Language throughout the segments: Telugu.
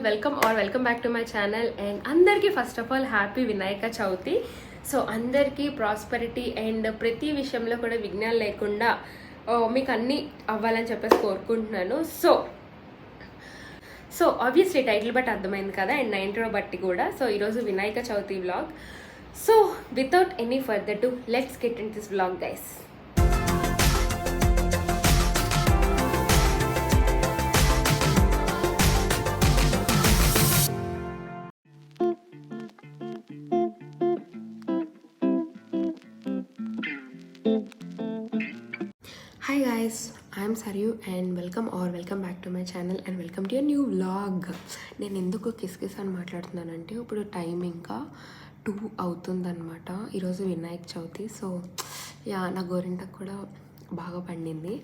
Welcome back to my channel. And అందరికీ first of all happy Vinayaka Chavithi. So అందరికీ ప్రాస్పరిటీ అండ్ ప్రతి విషయంలో కూడా విఘ్నాలు లేకుండా మీకు అన్నీ అవ్వాలని చెప్పేసి కోరుకుంటున్నాను. సో ఆబ్వియస్లీ టైటిల్ బట్టి అర్థమైంది కదా, అండ్ నా ఇంట్రో బట్టి కూడా. సో ఈరోజు Vinayaka Chavithi vlog. So without any further to let's get in this vlog guys. Hi guys, I am Saryu and welcome back to my channel and welcome to a new vlog. నేను ఎందుకు కిస్ అని మాట్లాడుతున్నానంటే ఇప్పుడు టైం ఇంకా 2 అవుతుందన్నమాట. ఈరోజు వినాయక చవితి. సో నా గోరింటకు కూడా బాగా పండింది.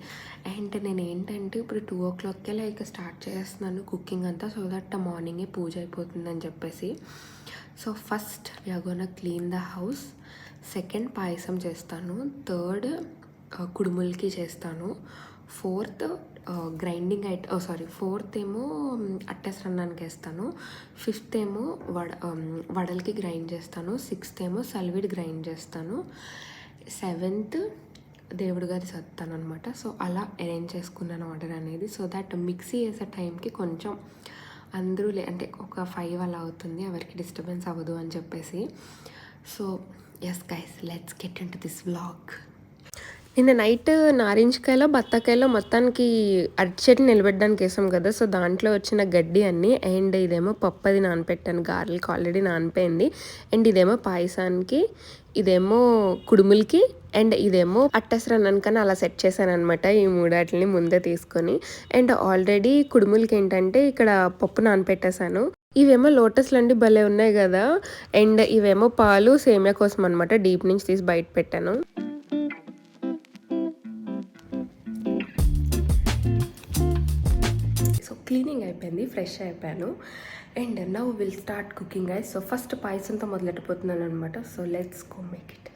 అండ్ నేను ఏంటంటే ఇప్పుడు 2 o'clockకే లైక్ స్టార్ట్ చేస్తున్నాను కుకింగ్ అంతా, సో దట్ మార్నింగే పూజ అయిపోతుందని చెప్పేసి. So first we are gonna clean the house, second పాయసం చేస్తాను, థర్డ్ కుడుములకి చేస్తాను, ఫోర్త్ ఫోర్త్ ఏమో అట్టెసరన్నానికి వేస్తాను, ఫిఫ్త్ ఏమో వడలకి గ్రైండ్ చేస్తాను, సిక్స్త్ ఏమో సల్విడి గ్రైండ్ చేస్తాను, సెవెంత్ దేవుడు గారి సత్తాను అనమాట. సో అలా అరేంజ్ చేసుకున్నాను ఆర్డర్ అనేది, సో దట్ మిక్సీ వేసే టైంకి కొంచెం అందరూ అంటే ఒక 5 అలా అవుతుంది, ఎవరికి డిస్టర్బెన్స్ అవ్వదు అని చెప్పేసి. So yes guys, let's get into this vlog. నిన్న నైట్ నారింజకాయలో బత్తాకాయలో మొత్తానికి అరటి చెట్లు నిలబెట్టడానికి వేసాం కదా, సో దాంట్లో వచ్చిన గడ్డి అన్నీ. అండ్ ఇదేమో పప్పు అది నానపెట్టాను, గారెలకి ఆల్రెడీ నానిపోయింది. అండ్ ఇదేమో పాయసానికి, ఇదేమో కుడుములకి, అండ్ ఇదేమో అట్టెసరన్నానికని అలా సెట్ చేశాను అనమాట. ఈ మూడాటిని ముందే తీసుకొని. అండ్ ఆల్రెడీ కుడుములకి ఏంటంటే ఇక్కడ పప్పు నానపెట్టేశాను. ఇవేమో లోటస్లు అండి, భలే ఉన్నాయి కదా. అండ్ ఇవేమో పాలు సేమియా కోసం అనమాట, డీప్ నుంచి తీసి బయట పెట్టాను. సో క్లీనింగ్ అయిపోయింది, ఫ్రెష్ అయిపోయాను. And now will start cooking guys. So first పాయసంతో మొదలెట్టిపోతున్నాను అనమాట. So let's go make it.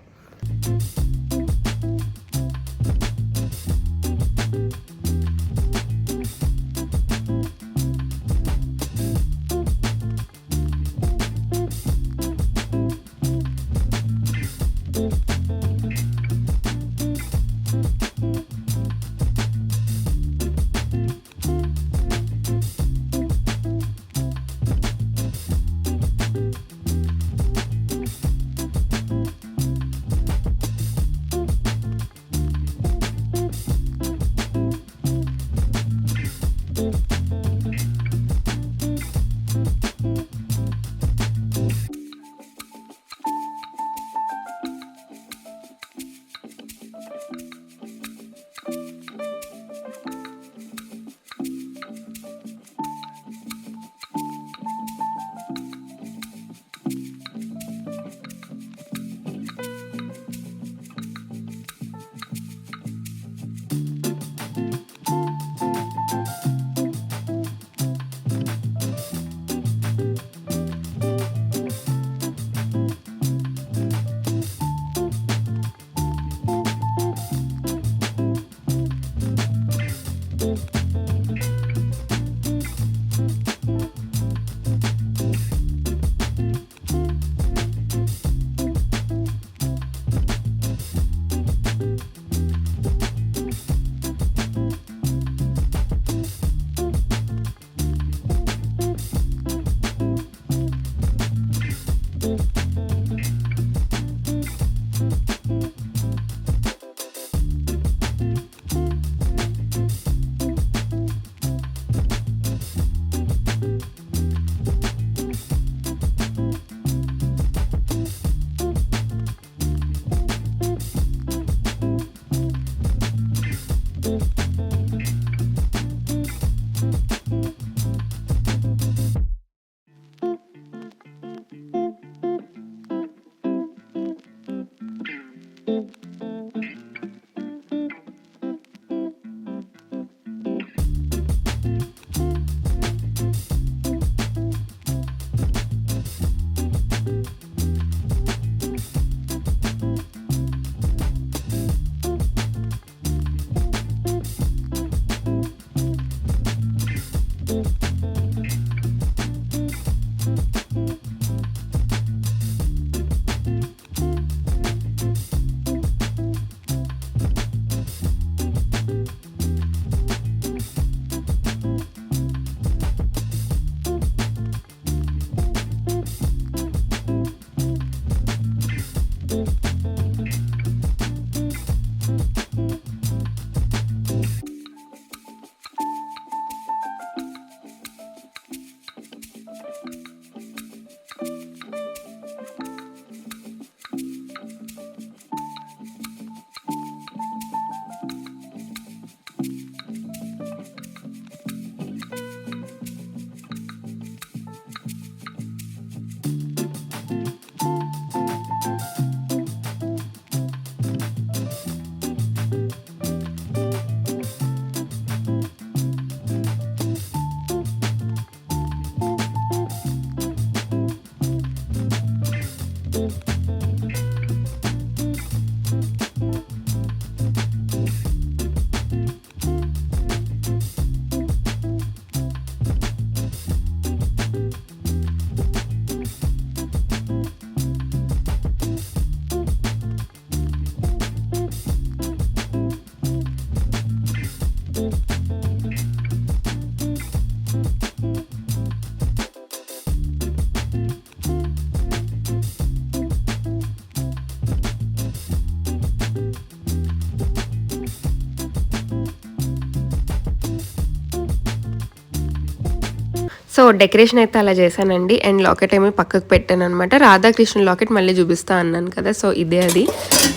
So decoration అయితే అలా చేశానండి. అండ్ లాకెట్ ఏమో పక్కకు పెట్టాను అనమాట. రాధాకృష్ణ లాకెట్ మళ్ళీ చూపిస్తా అన్నాను కదా, సో ఇదే అది.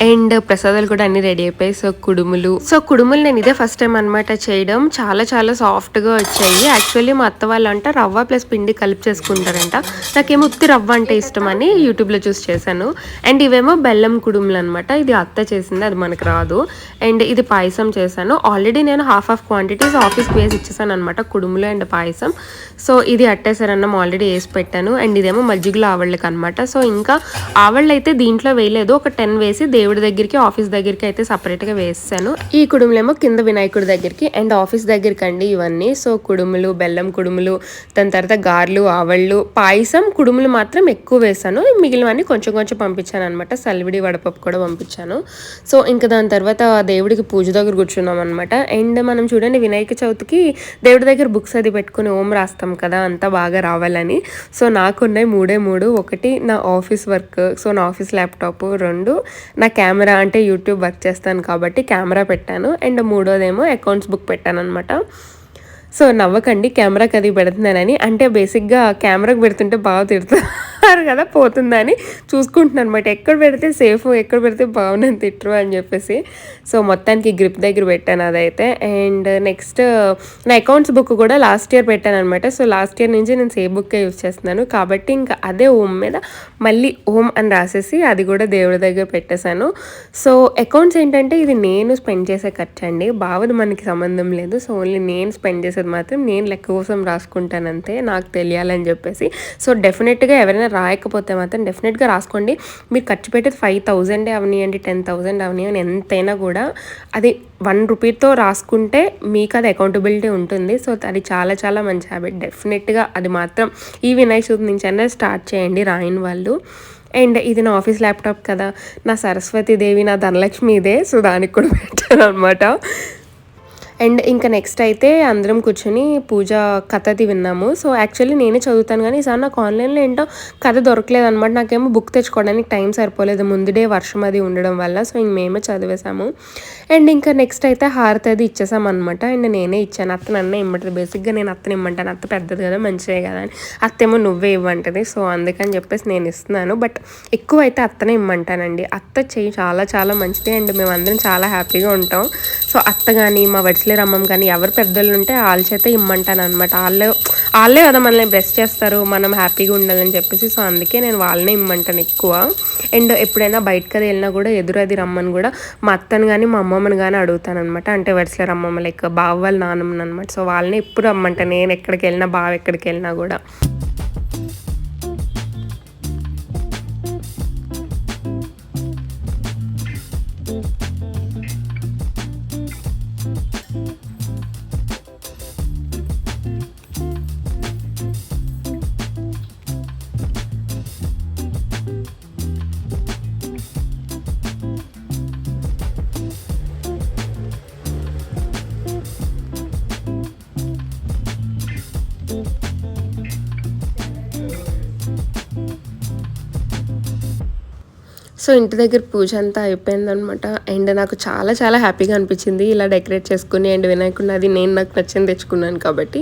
అండ్ ప్రసాదాలు కూడా అన్ని రెడీ అయిపోయాయి. సో కుడుములు నేను ఇదే ఫస్ట్ టైం అనమాట చేయడం. చాలా చాలా సాఫ్ట్గా వచ్చాయి. యాక్చువల్లీ మా అత్త వాళ్ళు అంట రవ్వ ప్లస్ పిండి కలిపి చేసుకుంటారంట. నాకేమో ఉత్తి రవ్వ అంటే ఇష్టం అని యూట్యూబ్లో చూసి చేశాను. అండ్ ఇవేమో బెల్లం కుడుములు అనమాట. ఇది అత్త చేసింది, అది మనకు రాదు. అండ్ ఇది పాయసం చేశాను. ఆల్రెడీ నేను హాఫ్ క్వాంటిటీస్ ఆఫీస్కి వేసి ఇచ్చేసాను అనమాట, కుడుములు అండ్ పాయసం. సో ఇది అట్టేసారన్నం ఆల్రెడీ వేసి పెట్టాను. అండ్ ఇదేమో మజ్జిగలో ఆవళ్ళకి అనమాట. సో ఇంకా ఆవళ్ళు అయితే దీంట్లో వేయలేదు, ఒక 10 వేసి దేవుడి దగ్గరికి ఆఫీస్ దగ్గరికి అయితే సపరేట్గా వేసాను. ఈ కుడుములేమో కింద వినాయకుడి దగ్గరికి అండ్ ఆఫీస్ దగ్గరికి అండి ఇవన్నీ. సో కుడుములు, బెల్లం కుడుములు, దాని తర్వాత గారెలు, ఆవళ్ళు, పాయసం, కుడుములు మాత్రం ఎక్కువ వేసాను. మిగిలినవన్నీ కొంచెం కొంచెం పంపించాను అనమాట. సల్విడి, వడపప్పు కూడా పంపించాను. సో ఇంకా దాని తర్వాత దేవుడికి పూజ దగ్గర కూర్చున్నాం అనమాట. అండ్ మనం చూడండి వినాయక చవితికి దేవుడి దగ్గర బుక్స్ అది పెట్టుకుని ఓం రాస్తాం కదా, అంతా బాగా రావాలని. సో నాకున్నాయి 3 ఒకటి నా ఆఫీస్ వర్క్, సో నా ఆఫీస్ ల్యాప్టాప్, 2 నా కెమెరా, అంటే యూట్యూబ్ వర్క్ చేస్తాను కాబట్టి కెమెరా పెట్టాను. అండ్ 3వదేమో అకౌంట్స్ బుక్ పెట్టాను అనమాట. సో నవ్వకండి, కెమెరాకి అది పెడుతున్నానని. అంటే బేసిక్గా కెమెరాకి పెడుతుంటే బాగా తిడుతున్నారు కదా, పోతుందని చూసుకుంటున్నాను అనమాట. ఎక్కడ పెడితే సేఫ్, ఎక్కడ పెడితే బాగున్నాను తిట్టరు అని చెప్పేసి. సో మొత్తానికి గ్రిప్ దగ్గర పెట్టాను అదైతే. అండ్ నెక్స్ట్ నా అకౌంట్స్ బుక్ కూడా లాస్ట్ ఇయర్ పెట్టాను అనమాట. సో లాస్ట్ ఇయర్ నుంచి నేను సేమ్ బుక్కే యూజ్ చేస్తున్నాను కాబట్టి ఇంకా అదే ఓం మీద మళ్ళీ ఓం అని రాసేసి అది కూడా దేవుడి దగ్గర పెట్టేశాను. సో అకౌంట్స్ ఏంటంటే ఇది నేను స్పెండ్ చేసే ఖర్చు అండి, బావది మనకి సంబంధం లేదు. సో ఓన్లీ నేను స్పెండ్ చేసేది మాత్రం నేను లెక్క కోసం రాసుకుంటాను అంతే, నాకు తెలియాలని చెప్పేసి. సో డెఫినెట్గా ఎవరైనా రాయకపోతే మాత్రం డెఫినెట్గా రాసుకోండి. మీరు ఖర్చు పెట్టేది 5,000 అవనియండి, 10,000 అవనియండి, ఎంతైనా కూడా అది 1 రూపీతో రాసుకుంటే మీకు అది అకౌంటబిలిటీ ఉంటుంది. సో అది చాలా చాలా మంచి హ్యాబిట్. డెఫినెట్గా అది మాత్రం ఈ వినాయక చవితి నుంచి అయినా స్టార్ట్ చేయండి రాయని వాళ్ళు. అండ్ ఇది నా ఆఫీస్ ల్యాప్టాప్ కదా, నా సరస్వతీదేవి, నా ధనలక్ష్మి ఇదే. సో దానికి కూడా పెట్టాను అనమాట. అండ్ ఇంకా నెక్స్ట్ అయితే అందరం కూర్చొని పూజ కథది విన్నాము. సో యాక్చువల్లీ నేనే చదువుతాను కానీ ఈసారి నాకు ఆన్లైన్లో ఏంటో కథ దొరకలేదు అనమాట. నాకేమో బుక్ తెచ్చుకోవడానికి టైం సరిపోలేదు, ముందుడే వర్షం అది ఉండడం వల్ల. సో ఇంక మేమే చదివేసాము. అండ్ ఇంకా నెక్స్ట్ అయితే హారతి అది ఇచ్చేసామన్నమాట. అండ్ నేనే ఇచ్చాను, అత్త నన్నే ఇమ్మంటుంది. బేసిక్గా నేను అత్తని ఇమ్మంటాను, అత్త పెద్దది కదా, మంచిదే కదా అని. అత్తేమో నువ్వే ఇవ్వంటుంది. సో అందుకని చెప్పేసి నేను ఇస్తున్నాను. బట్ ఎక్కువ అయితే అత్తనే ఇమ్మంటానండి. అత్త చెయ్యి చాలా చాలా మంచిది అండ్ మేమందరం చాలా హ్యాపీగా ఉంటాం. సో అత్త కానీ మా వడిసలే రమ్మం కానీ ఎవరు పెద్దలు ఉంటే వాళ్ళ చేత ఇమ్మంటాను అనమాట. వాళ్ళే కదా మనల్ని బ్లెస్ చేస్తారు, మనం హ్యాపీగా ఉండాలని చెప్పేసి. సో అందుకే నేను వాళ్ళనే ఇమ్మంటాను ఎక్కువ. అండ్ ఎప్పుడైనా బయటకు అది వెళ్ళినా కూడా ఎదురది రమ్మని కూడా మా అత్తను కానీ మా అమ్మమ్మని కానీ అడుగుతాను అనమాట. అంటే వడిసలే రమ్మమ్మ లైక్ బావ వాళ్ళ నాన్నమ్మని అనమాట. సో వాళ్ళని ఎప్పుడు రమ్మంటాను నేను ఎక్కడికి వెళ్ళినా, బావ ఎక్కడికి వెళ్ళినా కూడా. సో ఇంటి దగ్గర పూజ అంతా అయిపోయిందనమాట. అండ్ నాకు చాలా చాలా హ్యాపీగా అనిపించింది ఇలా డెకరేట్ చేసుకుని. అండ్ వినాయకుడిని అది నేను నాకు నచ్చింది తెచ్చుకున్నాను కాబట్టి.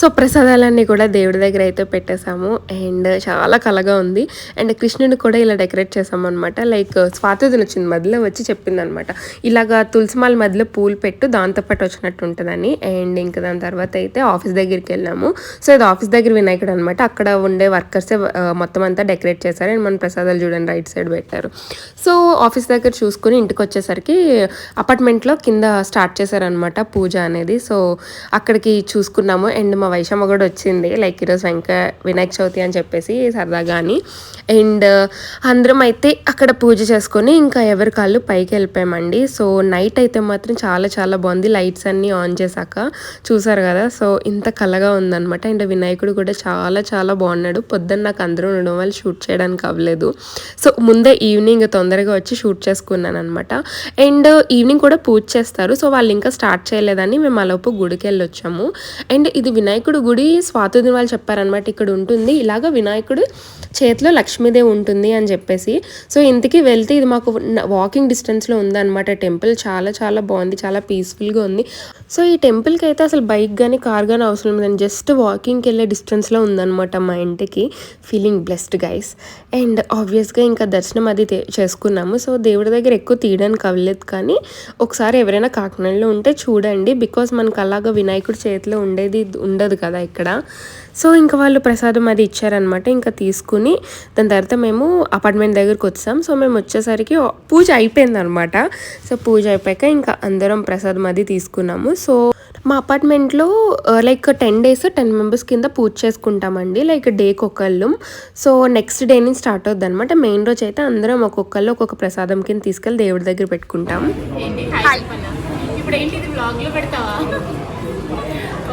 సో ప్రసాదాలన్నీ కూడా దేవుడి దగ్గర అయితే పెట్టేశాము. అండ్ చాలా కలగా ఉంది. అండ్ కృష్ణుడిని కూడా ఇలా డెకరేట్ చేసామన్నమాట. లైక్ స్వాతిదిన వచ్చింది మధ్యలో వచ్చి చెప్పిందనమాట, ఇలాగా తులసిమాల మధ్యలో పూలు పెట్టు, దాంతోపాటు వచ్చినట్టు ఉంటుందని. అండ్ ఇంకా దాని తర్వాత అయితే ఆఫీస్ దగ్గరికి వెళ్ళాము. సో ఇది ఆఫీస్ దగ్గర వినాయకుడు అనమాట. అక్కడ ఉండే వర్కర్సే మొత్తం అంతా డెకరేట్ చేశారు. అండ్ మన ప్రసాదాలు చూడండి రైట్ సైడ్ పెట్టారు. సో ఆఫీస్ దగ్గర చూసుకుని ఇంటికి వచ్చేసరికి అపార్ట్మెంట్లో కింద స్టార్ట్ చేశారనమాట పూజ అనేది. సో అక్కడికి చూసుకున్నాము. అండ్ మా వైషమ్మ కూడా వచ్చింది, లైక్ ఈరోజు వినాయక చవితి అని చెప్పేసి సరదాగా అని. అండ్ అందరం అయితే అక్కడ పూజ చేసుకొని ఇంకా ఎవరి కాళ్ళు పైకి వెళ్ళిపోయామండి. సో నైట్ అయితే మాత్రం చాలా చాలా బాగుంది, లైట్స్ అన్నీ ఆన్ చేశాక చూసారు కదా. సో ఇంత కలగా ఉందనమాట. అండ్ వినాయకుడు కూడా చాలా చాలా బాగున్నాడు. పొద్దున్న నాకు అందరూ ఉండడం వల్ల షూట్ చేయడానికి అవ్వలేదు. సో ముందే ఈవినింగ్ ఈవినింగ్ తొందరగా వచ్చి షూట్ చేసుకున్నాను అనమాట. అండ్ ఈవినింగ్ కూడా పూజ చేస్తారు. సో వాళ్ళు ఇంకా స్టార్ట్ చేయలేదని మేము ఆలోపు గుడికి వెళ్ళొచ్చాము. అండ్ ఇది వినాయకుడు గుడి స్వాతిదిన వాళ్ళు చెప్పారనమాట, ఇక్కడ ఉంటుంది ఇలాగ వినాయకుడు చేతిలో లక్ష్మీదేవి ఉంటుంది అని చెప్పేసి. సో ఇంటికి వెళ్తే ఇది మాకు వాకింగ్ డిస్టెన్స్లో ఉందన్నమాట టెంపుల్. చాలా చాలా బాగుంది, చాలా పీస్ఫుల్గా ఉంది. సో ఈ టెంపుల్కి అయితే అసలు బైక్ కానీ కార్ కానీ అవసరం లేదని జస్ట్ వాకింగ్కి వెళ్ళే డిస్టెన్స్లో ఉందన్నమాట మా ఇంటికి. Feeling blessed guys. అండ్ ఆబ్వియస్గా ఇంకా దర్శనం అది చేసుకున్నాము. సో దేవుడి దగ్గర ఎక్కువ తీయడానికి అవ్వలేదు, కానీ ఒకసారి ఎవరైనా కాకినాడలో ఉంటే చూడండి, బికాజ్ మనకు అలాగా వినాయకుడి చేతిలో ఉండేది ఉండదు కదా ఇక్కడ. సో ఇంకా వాళ్ళు ప్రసాదం అది ఇచ్చారనమాట, ఇంకా తీసుకుని దాని తర్వాత మేము అపార్ట్మెంట్ దగ్గరికి వచ్చాం. సో మేము వచ్చేసరికి పూజ అయిపోయింది అనమాట. సో పూజ అయిపోయాక ఇంకా అందరం ప్రసాదం అది తీసుకున్నాము. సో మా అపార్ట్మెంట్లో లైక్ 10 days 10 members కింద పూజ చేసుకుంటామండి, లైక్ డేకి ఒకళ్ళు. సో నెక్స్ట్ డే నుంచి స్టార్ట్ అవుద్ది అనమాట. మెయిన్ రోజు అయితే అందరం ఒక్కొక్కళ్ళు ఒక్కొక్క ప్రసాదం కింద తీసుకెళ్ళి దేవుడి దగ్గర పెట్టుకుంటాం. ఇప్పుడు ఏంటి ఇది వ్లాగ్లో పెడతావా?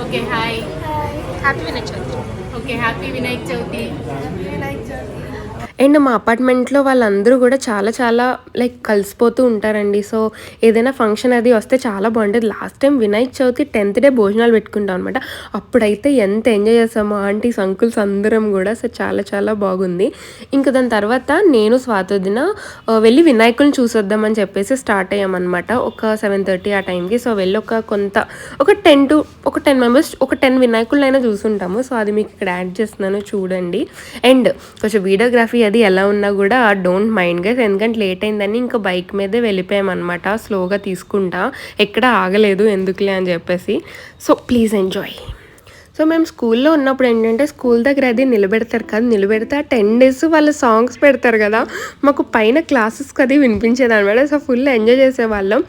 Okay hi, happy Vinayaka Chavithi. Okay happy Vinayaka Chavithi. And మా అపార్ట్మెంట్లో వాళ్ళందరూ కూడా చాలా చాలా లైక్ కలిసిపోతూ ఉంటారండి. సో ఏదైనా ఫంక్షన్ అది వస్తే చాలా బాగుంటుంది. Last time Vinayaka Chavithi 10th day భోజనాలు పెట్టుకుంటాం అనమాట. అప్పుడైతే ఎంత ఎంజాయ్ చేస్తామో ఆంటీస్ అంకుల్స్ అందరం కూడా. సో చాలా చాలా బాగుంది. ఇంకా దాని తర్వాత నేను స్వాతిదిన వెళ్ళి వినాయకుల్ని చూసొద్దామని చెప్పేసి స్టార్ట్ అయ్యామన్నమాట ఒక 7:30 ఆ టైంకి. సో వెళ్ళి ఒక 10 members ఒక 10 వినాయకులైనా చూసుంటాము. సో అది మీకు ఇక్కడ యాడ్ చేస్తున్నాను చూడండి. అండ్ కొంచెం వీడియోగ్రఫీ అది ఎలా ఉన్నా కూడా డోంట్ మైండ్ గైస్, ఎందుకంటే లేట్ అయిందని ఇంకా బైక్ మీదే వెళ్ళిపోయామన్నమాట స్లోగా తీసుకుంటా, ఎక్కడ ఆగలేదు ఎందుకులే అని చెప్పేసి. So please enjoy. సో మేము స్కూల్లో ఉన్నప్పుడు ఏంటంటే స్కూల్ దగ్గర అది నిలబెడతారు కదా, నిలబెడితే ఆ 10 days వాళ్ళ సాంగ్స్ పెడతారు కదా, మాకు పైన క్లాసెస్కి అది వినిపించేది అనమాట. సో ఫుల్ ఎంజాయ్ చేసేవాళ్ళం.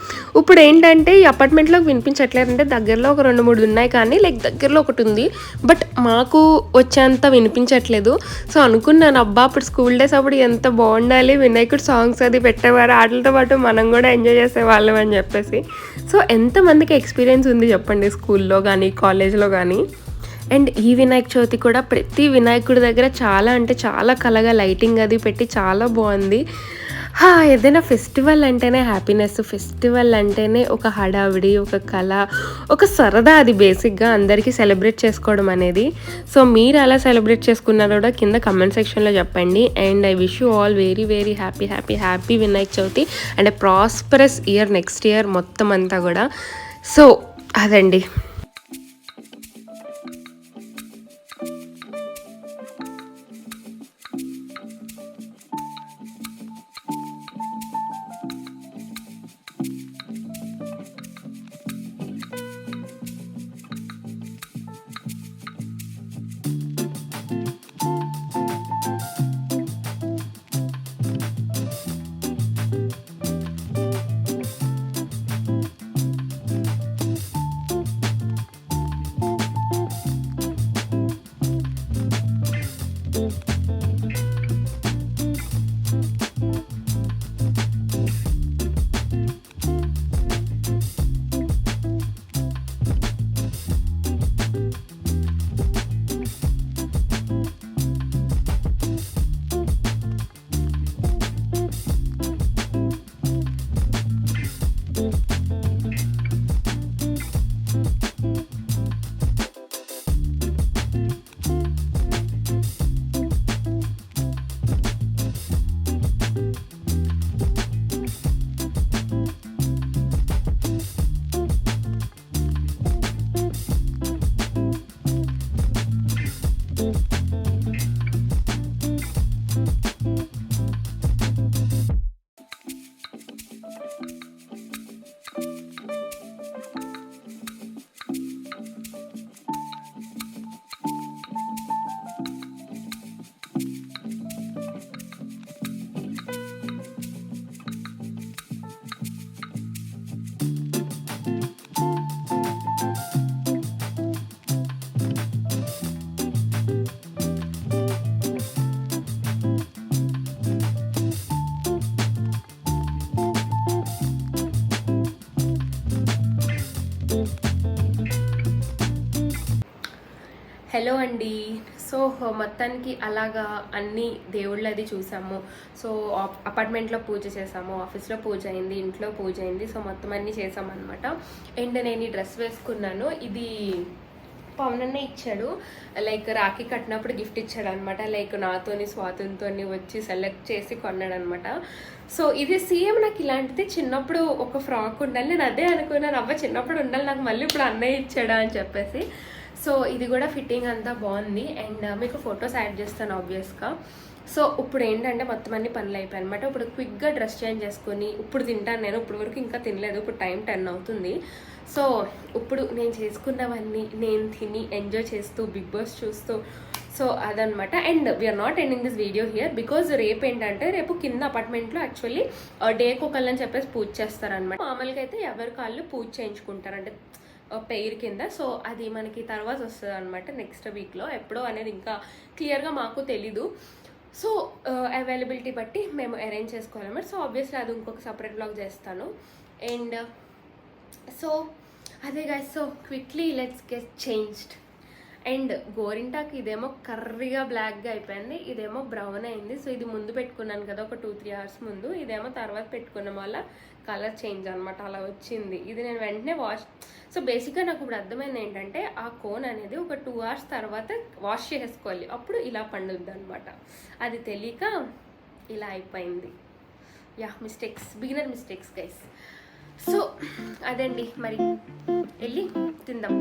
ఇప్పుడు ఏంటంటే ఈ అపార్ట్మెంట్లోకి వినిపించట్లేదు, అంటే దగ్గరలో ఒక 2-3 ఉన్నాయి, కానీ లైక్ దగ్గరలో ఒకటి ఉంది, బట్ మాకు వచ్చేంత వినిపించట్లేదు. సో అనుకున్నాను అబ్బా అప్పుడు స్కూల్ డేస్ అప్పుడు ఎంత బాగుండాలి, వినాయకుడు సాంగ్స్ అది పెట్టేవారు, ఆటలతో పాటు మనం కూడా ఎంజాయ్ చేసేవాళ్ళం అని చెప్పేసి. సో ఎంతమందికి ఎక్స్పీరియన్స్ ఉంది చెప్పండి స్కూల్లో కానీ కాలేజ్లో కానీ. అండ్ ఈ వినాయక చవితి కూడా ప్రతి వినాయకుడి దగ్గర చాలా అంటే చాలా కలగా లైటింగ్ అది పెట్టి చాలా బాగుంది. ఏదైనా ఫెస్టివల్ అంటేనే హ్యాపీనెస్, ఫెస్టివల్ అంటేనే ఒక హడావిడి, ఒక కళ, ఒక సరదా. అది బేసిక్గా అందరికీ సెలబ్రేట్ చేసుకోవడం అనేది. సో మీరు అలా సెలబ్రేట్ చేసుకున్నారో కూడా కింద కమెంట్ సెక్షన్లో చెప్పండి. And I wish you all very very happy happy happy Vinayaka Chavithi and prosperous year next year మొత్తం అంతా కూడా. సో అదండి. హలో అండి. సో మొత్తానికి అలాగా అన్ని దేవుళ్ళది చూసాము. సో అపార్ట్మెంట్లో పూజ చేసాము, ఆఫీస్లో పూజ అయింది, ఇంట్లో పూజ అయింది. సో మొత్తం అన్నీ చేసామన్నమాట. అండ్ నేను ఈ డ్రెస్ వేసుకున్నాను. ఇది పవన్ అన్న ఇచ్చాడు, లైక్ రాఖీ కట్టినప్పుడు గిఫ్ట్ ఇచ్చాడు అనమాట. లైక్ నాతోని స్వాతంతో వచ్చి సెలెక్ట్ చేసి కొన్నాడు అనమాట. సో ఇది సేమ్ నాకు ఇలాంటిది చిన్నప్పుడు ఒక ఫ్రాక్ ఉండాలి, నేను అదే అనుకున్నాను, అవ్వ చిన్నప్పుడు ఉండాలి నాకు, మళ్ళీ ఇప్పుడు అన్నయ్య ఇచ్చాడా అని చెప్పేసి. సో ఇది కూడా ఫిట్టింగ్ అంతా బాగుంది. అండ్ మీకు ఫొటోస్ యాడ్ చేస్తాను ఆబ్వియస్గా. సో ఇప్పుడు ఏంటంటే మొత్తం అన్ని పనులు అయిపోయాయి అనమాట. ఇప్పుడు క్విక్గా డ్రెస్ చేంజ్ చేసుకొని ఇప్పుడు తింటాను. నేను ఇప్పుడు వరకు ఇంకా తినలేదు, ఇప్పుడు టైం 10 అవుతుంది. సో ఇప్పుడు నేను చేసుకున్నవన్నీ నేను తిని ఎంజాయ్ చేస్తూ బిగ్ బాస్ చూస్తూ సో అదనమాట. And we're not ending this video here because రేపు ఏంటంటే రేపు కింద అపార్ట్మెంట్లో యాక్చువల్లీ డేకి ఒకళ్ళని చెప్పేసి పూజ చేస్తారనమాట. మామూలుగా అయితే ఎవరి కాళ్ళు పూజ చేయించుకుంటారు అంటే పెయిర్ కింద. సో అది మనకి తర్వాత వస్తుంది అనమాట, నెక్స్ట్ వీక్లో ఎప్పుడో అనేది ఇంకా క్లియర్గా మాకు తెలీదు. సో అవైలబిలిటీ బట్టి మేము అరేంజ్ చేసుకోవాలన్నమాట. సో ఆబ్వియస్లీ అది ఇంకొక సపరేట్ బ్లాగ్ చేస్తాను. అండ్ సో అదే guys, so quickly let's get changed. And గోరింటాకి ఇదేమో కర్రీగా బ్లాక్గా అయిపోయింది, ఇదేమో బ్రౌన్ అయింది. సో ఇది ముందు పెట్టుకున్నాను కదా ఒక 2-3 hours ముందు, ఇదేమో తర్వాత పెట్టుకున్న వల్ల కలర్ చేంజ్ అనమాట, అలా వచ్చింది. ఇది నేను వెంటనే సో బేసిక్గా నాకు ఇప్పుడు అర్థమైంది ఏంటంటే ఆ కోన్ అనేది ఒక 2 hours తర్వాత వాష్ చేసుకోవాలి, అప్పుడు ఇలా పండుద్ది అనమాట. అది తెలియక ఇలా అయిపోయింది. Yeah, mistakes, beginner mistakes guys. So అదండి, మరి వెళ్ళి తిందాం.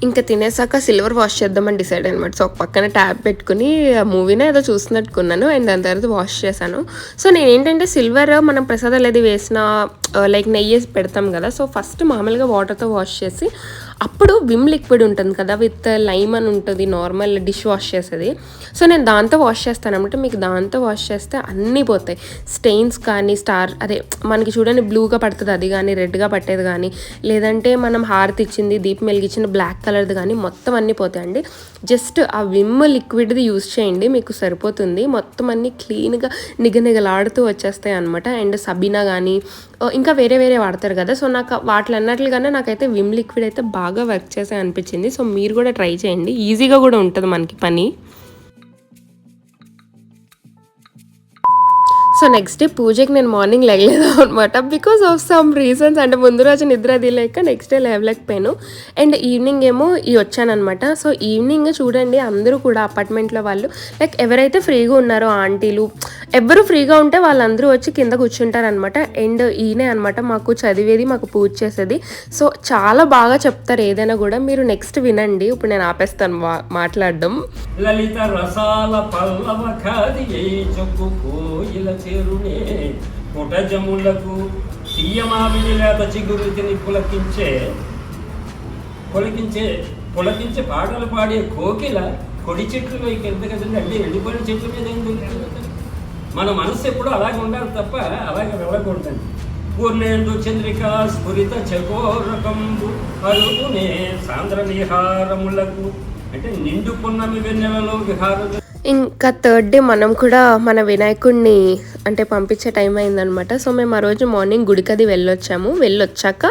ఇంకా తినేసాక సిల్వర్ వాష్ చేద్దామని డిసైడ్ అనమాట. సో ఒక పక్కన ట్యాబ్ పెట్టుకుని మూవీనే ఏదో చూస్తున్నట్టుకున్నాను. అండ్ దాని తర్వాత వాష్ చేశాను. సో నేను ఏంటంటే సిల్వర్ మనం ప్రసాదాలు అది వేసిన లైక్ నెయ్యి వేసి పెడతాం కదా, సో ఫస్ట్ మామూలుగా వాటర్తో వాష్ చేసి అప్పుడు విమ్ లిక్విడ్ ఉంటుంది కదా విత్ లైమ్ అని ఉంటుంది నార్మల్ డిష్ వాష్ చేసేది. సో నేను దాంతో వాష్ చేస్తాను అనమాట. మీకు దాంతో వాష్ చేస్తే అన్నీ పోతాయి, స్టెయిన్స్ కానీ అదే మనకి చూడండి బ్లూగా పడుతుంది అది కానీ, రెడ్గా పట్టేది కానీ, లేదంటే మనం హారతి ఇచ్చింది దీపం వెలిగించిన బ్లాక్ కలర్ది కానీ మొత్తం అన్నీ పోతాయండి. జస్ట్ ఆ విమ్ లిక్విడ్ది యూజ్ చేయండి, మీకు సరిపోతుంది. మొత్తం అన్నీ క్లీన్గా నిగనిగలాడుతూ వచ్చేస్తాయి అనమాట. అండ్ సబీనా కానీ ఇంకా వేరే వేరే వాడతారు కదా, సో నాకు వాటిలన్నట్లుగానే నాకైతే విమ్ లిక్విడ్ అయితే బాగా వర్క్ చేసే అనిపించింది. సో మీరు కూడా ట్రై చేయండి, ఈజీగా కూడా ఉంటుంది మనకి పని. సో నెక్స్ట్ డే పూజకి నేను మార్నింగ్ లేగలేదు అనమాట, బికాస్ ఆఫ్ సమ్ రీజన్స్. అంటే ముందు రోజు నిద్ర అది లేక నెక్స్ట్ డే లేవలేకపోయాను. అండ్ ఈవినింగ్ ఏమో వచ్చానమాట. సో ఈవినింగ్ చూడండి అందరూ కూడా అపార్ట్మెంట్లో వాళ్ళు లైక్ ఎవరైతే ఫ్రీగా ఉన్నారో ఆంటీలు ఎవరు ఫ్రీగా ఉంటే వాళ్ళందరూ వచ్చి కింద కూర్చుంటారనమాట. అండ్ ఈయనే అనమాట మాకు చదివేది, మాకు పూజ చేసేది. సో చాలా బాగా చెప్తారు ఏదైనా కూడా, మీరు నెక్స్ట్ వినండి. ఇప్పుడు నేను ఆపేస్తాను మాట్లాడడం. లలిత రసాల పల్లవ ఖాది చేరునే పుటజములకు తీయమావిడి లేత చిగురుతిని పులకించే పాటలు పాడే కోకిల కొడి చెట్లు వైపు ఎంత కదండి, అంటే ఎండిపోయిన చెట్ల మీద ఏం దొరుకుతుంది. మన మనసు ఎప్పుడు అలాగే ఉండాలి తప్ప అలాగే వెళ్ళకూడదండి. పూర్ణేందు చంద్రిక స్ఫురిత చకోరకంబు అరుగునే సాంద్ర విహారములకు, అంటే నిండు పున్నమి వెన్నెలలో విహారం. ఇంకా థర్డ్ డే మనం కూడా మన వినాయకుడిని అంటే పంపించే టైం అయిందనమాట. సో మేము ఆ రోజు మార్నింగ్ గుడికది వెళ్ళొచ్చాక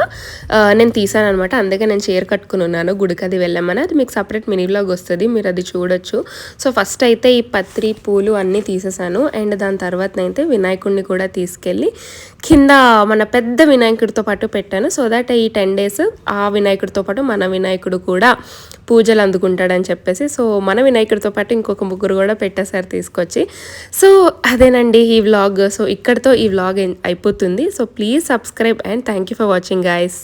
నేను తీసాను అనమాట. అందుకే నేను చీర కట్టుకుని ఉన్నాను గుడికది వెళ్ళామని. అది మీకు సపరేట్ మినీ వ్లాగ్ వస్తుంది, మీరు అది చూడొచ్చు. సో ఫస్ట్ అయితే ఈ పత్రి పూలు అన్నీ తీసేసాను. అండ్ దాని తర్వాత అయితే వినాయకుడిని కూడా తీసుకెళ్ళి కింద మన పెద్ద వినాయకుడితో పాటు పెట్టాను. సో దట్ ఈ 10 days ఆ వినాయకుడితో పాటు మన వినాయకుడు కూడా పూజలు అందుకుంటాడని చెప్పేసి. సో మన వినాయకుడితో పాటు ఇంకొక ముగ్గురు కూడా పెట్టేసారు తీసుకొచ్చి. సో అదేనండి ఈ వ్లాగ్. సో ఇక్కడితో ఈ వ్లాగ్ అయిపోతుంది. So please subscribe and thank you for watching guys.